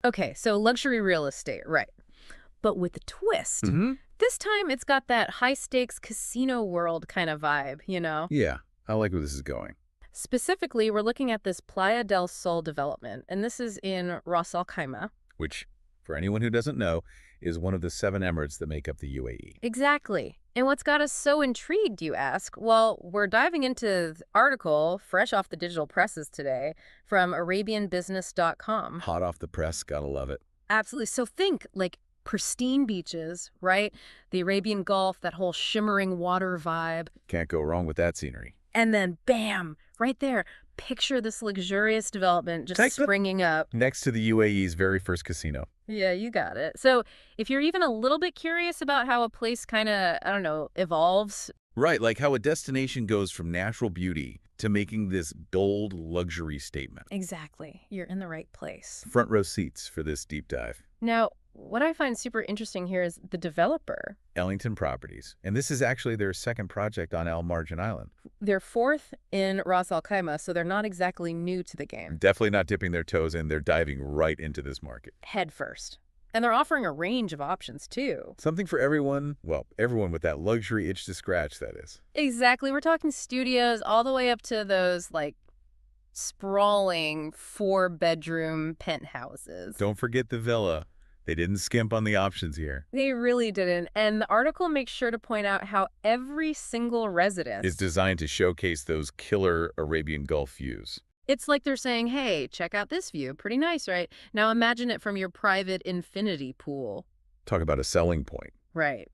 Okay, so luxury real estate, right. But with a twist. Mm-hmm. This time it's got that high-stakes casino world kind of vibe, you know? Yeah, I like where this is going. Specifically, we're looking at this Playa del Sol development, and this is in Ras Al Khaimah. Which, for anyone who doesn't know, is one of the 7 emirates that make up the UAE. Exactly. And what's got us so intrigued, you ask? Well, we're diving into the article, fresh off the digital presses today, from ArabianBusiness.com. Hot off the press, gotta love it. Absolutely. So think like pristine beaches, right? The Arabian Gulf, that whole shimmering water vibe. Can't go wrong with that scenery. And then, bam, right there, picture this luxurious development just springing up. Next to the UAE's very first casino. Yeah, you got it. So if you're even a little bit curious about how a place kind of, I don't know, evolves. Right, like how a destination goes from natural beauty to making this gold luxury statement. Exactly. You're in the right place. Front row seats for this deep dive. Now, what I find super interesting here is the developer. Ellington Properties. And this is actually their second project on Marjan Island. They're fourth in Ras Al Khaimah, so they're not exactly new to the game. Definitely not dipping their toes in. They're diving right into this market. Head first. And they're offering a range of options, too. Something for everyone. Well, everyone with that luxury itch to scratch, that is. Exactly. We're talking studios all the way up to those, like, sprawling 4-bedroom penthouses. Don't forget the villa. They didn't skimp on the options here. They really didn't. And the article makes sure to point out how every single residence Is designed to showcase those killer Arabian Gulf views. It's like they're saying, hey, check out this view. Pretty nice, right? Now imagine it from your private infinity pool. Talk about a selling point. Right.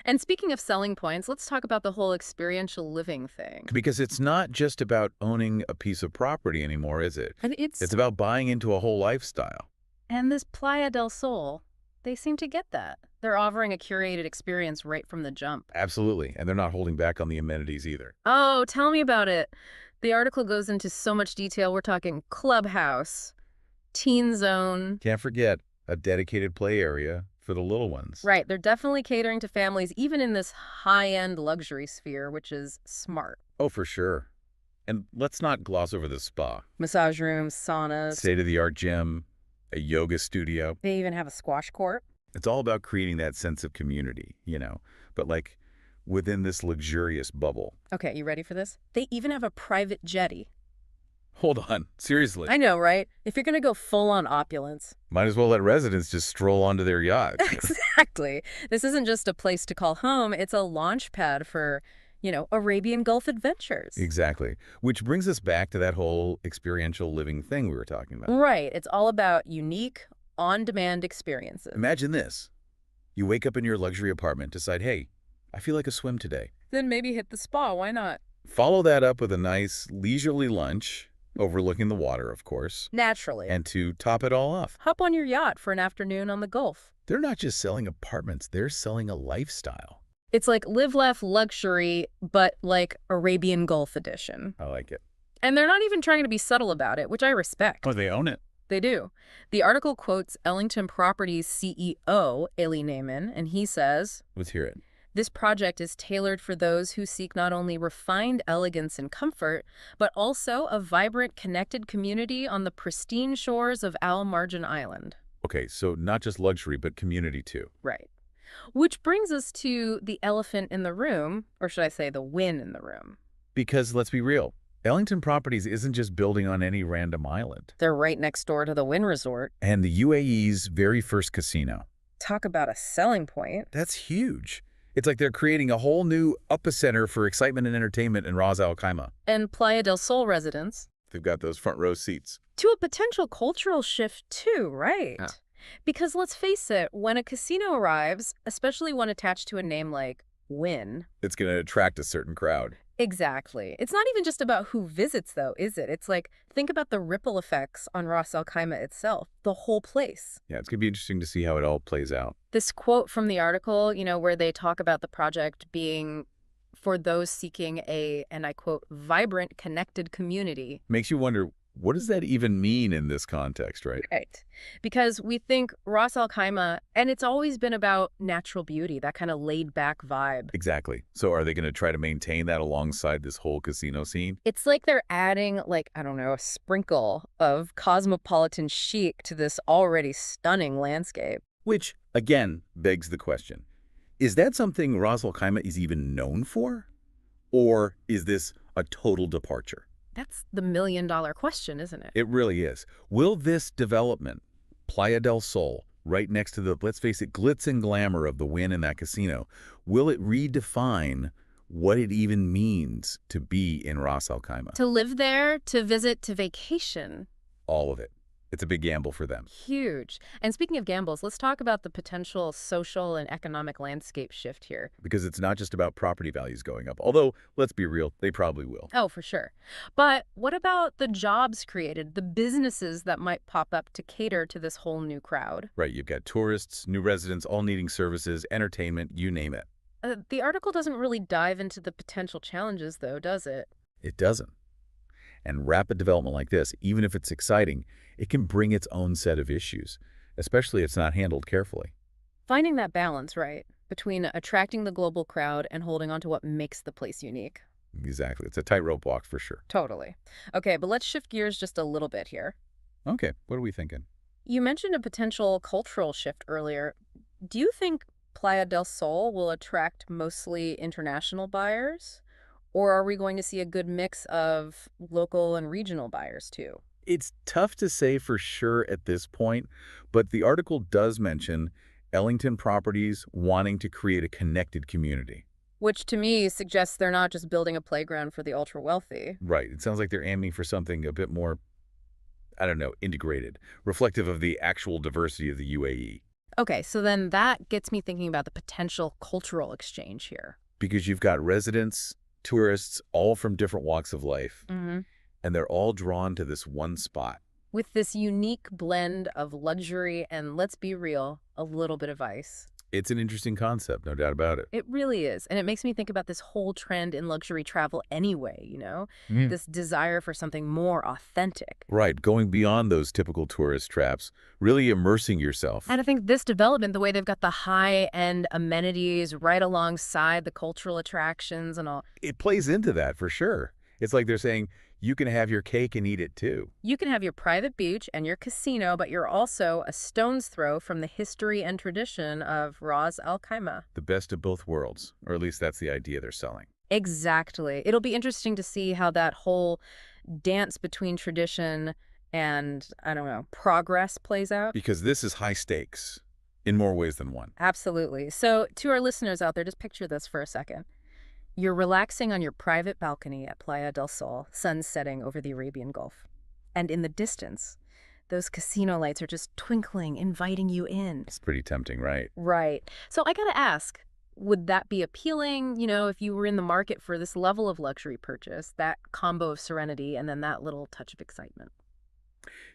And speaking of selling points, let's talk about the whole experiential living thing. Because it's not just about owning a piece of property anymore, is it? And It's about buying into a whole lifestyle. And this Playa del Sol, they seem to get that. They're offering a curated experience right from the jump. Absolutely. And they're not holding back on the amenities either. Oh, tell me about it. The article goes into so much detail. We're talking clubhouse, teen zone. Can't forget a dedicated play area for the little ones. Right. They're definitely catering to families, even in this high-end luxury sphere, which is smart. Oh, for sure. And let's not gloss over the spa. Massage rooms, saunas. State-of-the-art gym, a yoga studio. They even have a squash court. It's all about creating that sense of community, but like within this luxurious bubble. Okay, you ready for this? They even have a private jetty. Hold on. Seriously. I know, right? If you're going to go full on opulence. Might as well let residents just stroll onto their yacht. Exactly. This isn't just a place to call home. It's a launch pad for, Arabian Gulf adventures. Exactly. Which brings us back to that whole experiential living thing we were talking about. Right. It's all about unique, on-demand experiences. Imagine this. You wake up in your luxury apartment, decide, hey, I feel like a swim today. Then maybe hit the spa. Why not? Follow that up with a nice leisurely lunch, overlooking the water, of course. Naturally. And to top it all off, hop on your yacht for an afternoon on the Gulf. they're not just selling apartments, they're selling a lifestyle. It's like live, laugh, luxury, but like Arabian Gulf edition. I like it. And they're not even trying to be subtle about it, which I respect. Oh, they own it. They do. The article quotes Ellington Properties CEO, Eli Naiman, and he says, Let's hear it. this project is tailored for those who seek not only refined elegance and comfort, but also a vibrant, connected community on the pristine shores of Marjan Island. Okay, so not just luxury, but community too. Right. Which brings us to the elephant in the room, or should I say the win in the room. Because let's be real, Ellington Properties isn't just building on any random island. They're right next door to the Wynn Resort. And the UAE's very first casino. Talk about a selling point. That's huge. It's like they're creating a whole new epicenter for excitement and entertainment in Ras Al Khaimah. And Playa del Sol residents. They've got those front row seats. To a potential cultural shift too, right? Yeah. Because let's face it, when a casino arrives, especially one attached to a name like Wynn. It's going to attract a certain crowd. Exactly. It's not even just about who visits, though, is it? It's like, think about the ripple effects on Ras Al Khaimah itself, the whole place. Yeah, it's going to be interesting to see how it all plays out. This quote from the article, where they talk about the project being for those seeking a, and I quote, vibrant, connected community. Makes you wonder, what does that even mean in this context, right? Right. Because we think Ras Al Khaimah, and it's always been about natural beauty, that kind of laid back vibe. Exactly. So are they going to try to maintain that alongside this whole casino scene? It's like they're adding, like, I don't know, a sprinkle of cosmopolitan chic to this already stunning landscape. Which, again, begs the question. Is that something Ras Al Khaimah is even known for? Or is this a total departure? That's the million-dollar question, isn't it? It really is. Will this development, Playa del Sol, right next to the, let's face it, glitz and glamour of the Wynn and that casino, will it redefine what it even means to be in Ras Al Khaimah? To live there, to visit, to vacation. All of it. It's a big gamble for them. Huge. And speaking of gambles, let's talk about the potential social and economic landscape shift here. Because it's not just about property values going up. Although, let's be real, they probably will. Oh, for sure. But what about the jobs created, the businesses that might pop up to cater to this whole new crowd? Right, you've got tourists, new residents, all needing services, entertainment, you name it. The article doesn't really dive into the potential challenges, though, does it? It doesn't. And rapid development like this, even if it's exciting, it can bring its own set of issues, especially if it's not handled carefully. Finding that balance, right, between attracting the global crowd and holding on to what makes the place unique. Exactly. It's a tightrope walk for sure. Totally. Okay, but let's shift gears just a little bit here. Okay, what are we thinking? You mentioned a potential cultural shift earlier. Do you think Playa del Sol will attract mostly international buyers? Or are we going to see a good mix of local and regional buyers too? It's tough to say for sure at this point, but the article does mention Ellington Properties wanting to create a connected community. Which to me suggests they're not just building a playground for the ultra wealthy. Right. It sounds like they're aiming for something a bit more, I don't know, integrated, reflective of the actual diversity of the UAE. Okay, so then that gets me thinking about the potential cultural exchange here. Because you've got residents, tourists, all from different walks of life, Hmm. and they're all drawn to this one spot. With this unique blend of luxury and, let's be real, a little bit of ice. It's an interesting concept, no doubt about it. It really is. And it makes me think about this whole trend in luxury travel anyway, this desire for something more authentic. Right, going beyond those typical tourist traps, really immersing yourself. And I think this development, the way they've got the high-end amenities right alongside the cultural attractions and all, It plays into that for sure. It's like they're saying, you can have your cake and eat it too. you can have your private beach and your casino, but you're also a stone's throw from the history and tradition of Ras Al Khaimah. The best of both worlds, or at least that's the idea they're selling. Exactly. It'll be interesting to see how that whole dance between tradition and, I don't know, progress plays out. Because this is high stakes, in more ways than one. Absolutely. So to our listeners out there, just picture this for a second. You're relaxing on your private balcony at Playa del Sol, sun setting over the Arabian Gulf. And in the distance, those casino lights are just twinkling, inviting you in. It's pretty tempting, right? Right. So I gotta ask, would that be appealing, if you were in the market for this level of luxury purchase, that combo of serenity and then that little touch of excitement?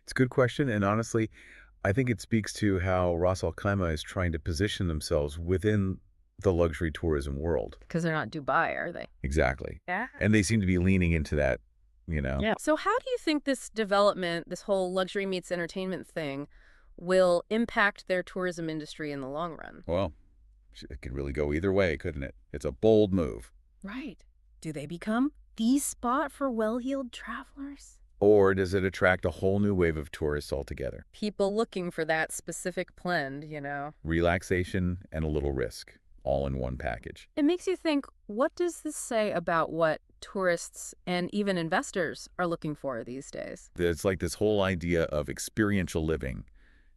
It's a good question, and honestly, I think it speaks to how Ras Al Khaimah is trying to position themselves within the luxury tourism world. Because they're not Dubai, are they? Exactly. Yeah. And they seem to be leaning into that. Yeah. So how do you think this development, this whole luxury meets entertainment thing, will impact their tourism industry in the long run? Well, it could really go either way, couldn't it? It's a bold move. Right. Do they become the spot for well-heeled travelers? Or does it attract a whole new wave of tourists altogether? People looking for that specific blend, Relaxation and a little risk, all in one package. It makes you think, what does this say about what tourists and even investors are looking for these days? It's like this whole idea of experiential living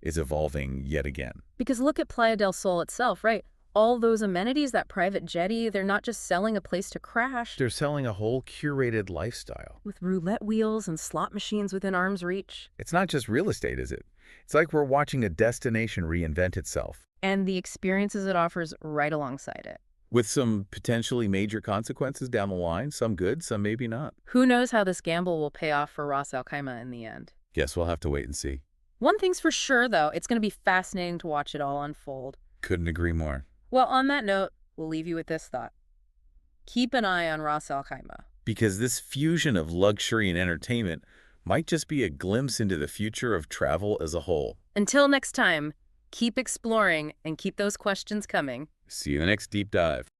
is evolving yet again. Because look at Playa del Sol itself, right? All those amenities, that private jetty, they're not just selling a place to crash. They're selling a whole curated lifestyle. With roulette wheels and slot machines within arm's reach. It's not just real estate, is it? It's like we're watching a destination reinvent itself. And the experiences it offers right alongside it. With some potentially major consequences down the line, some good, some maybe not. Who knows how this gamble will pay off for Ras Al Khaimah in the end. Guess we'll have to wait and see. One thing's for sure, though, it's going to be fascinating to watch it all unfold. Couldn't agree more. Well, on that note, we'll leave you with this thought. Keep an eye on Ras Al Khaimah. Because this fusion of luxury and entertainment might just be a glimpse into the future of travel as a whole. Until next time, keep exploring and keep those questions coming. See you in the next deep dive.